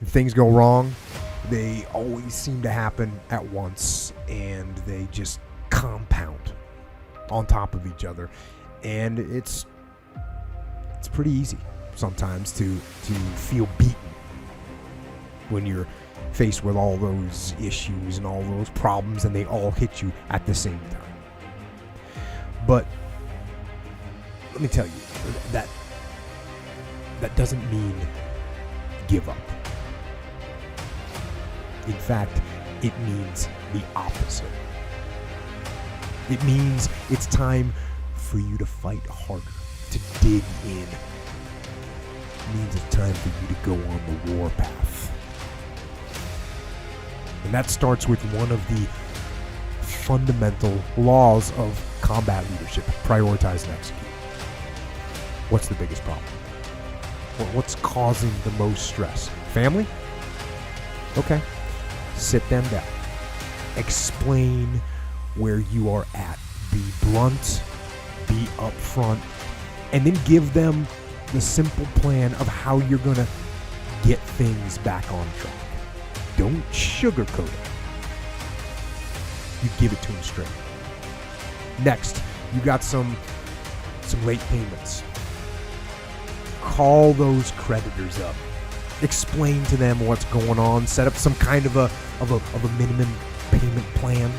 If things go wrong, they always seem to happen at once, and they just compound on top of each other. And it's pretty easy sometimes to feel beaten when you're faced with all those issues and all those problems, and they all hit you at the same time. But let me tell you, that doesn't mean give up. In fact, it means the opposite. It means it's time for you to fight harder, to dig in. It means it's time for you to go on the war path. And that starts with one of the fundamental laws of combat leadership: prioritize and execute. What's the biggest problem? What's causing the most stress? Family? Okay. Sit them down. Explain where you are at. Be blunt, be upfront, and then give them the simple plan of how you're going to get things back on track. Don't sugarcoat it. You give it to them straight. Next, you got some late payments. Call those creditors up. Explain to them what's going on. Set up some kind of a minimum payment plan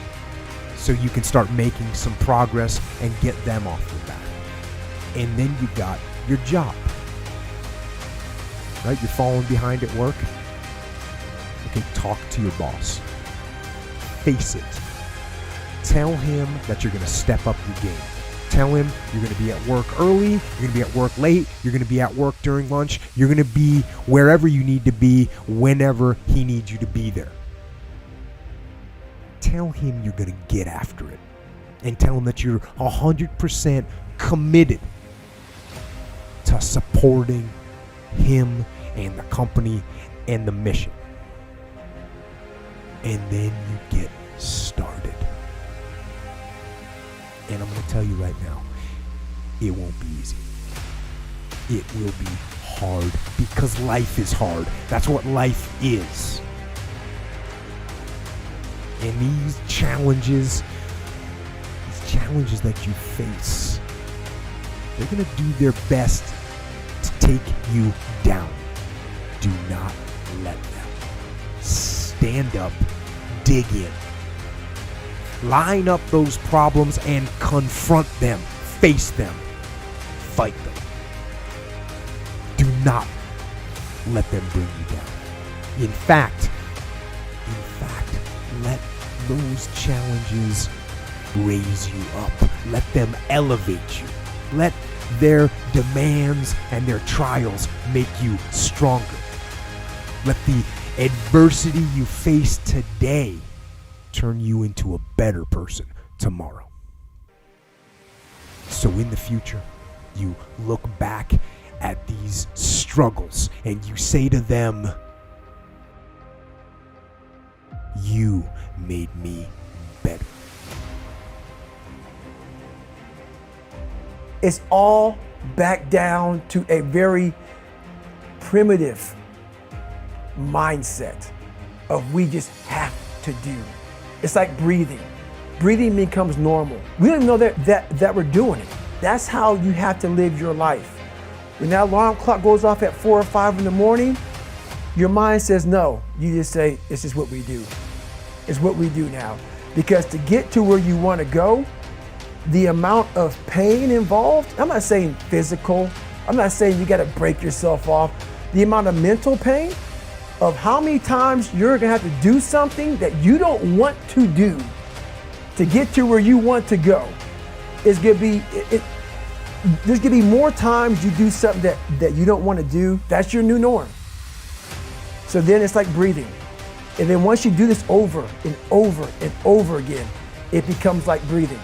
so you can start making some progress and get them off the back. And then you got your job. Right? You're falling behind at work. Okay, talk to your boss. Face it. Tell him that you're going to step up your game. Tell him you're going to be at work early, you're going to be at work late, you're going to be at work during lunch, you're going to be wherever you need to be whenever he needs you to be there. Tell him you're going to get after it. And tell him that you're 100% committed to supporting him and the company and the mission. And then you get started. And I'm going to tell you right now, it won't be easy. It will be hard because life is hard. That's what life is. And these challenges that you face, they're going to do their best to take you down. Do not let them. Stand up, dig in. Line up those problems and confront them. Face them. Fight them. Do not let them bring you down. In fact, let those challenges raise you up. Let them elevate you. Let their demands and their trials make you stronger. Let the adversity you face today turn you into a better person tomorrow. So in the future, you look back at these struggles and you say to them, "You made me better." It's all back down to a very primitive mindset of we just have to do. It's like breathing. Breathing becomes normal. We don't even know that we're doing it. That's how you have to live your life. When that alarm clock goes off at 4 or 5 in the morning, your mind says no. You just say, it's just what we do. It's what we do now. Because to get to where you want to go, the amount of pain involved, I'm not saying physical, I'm not saying you got to break yourself off. The amount of mental pain of how many times you're going to have to do something that you don't want to do to get to where you want to go is going to be, there's going to be more times you do something that you don't want to do. That's your new norm. So then it's like breathing. And then once you do this over and over and over again, it becomes like breathing.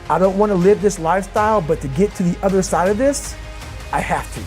I don't want to live this lifestyle, but to get to the other side of this, I have to.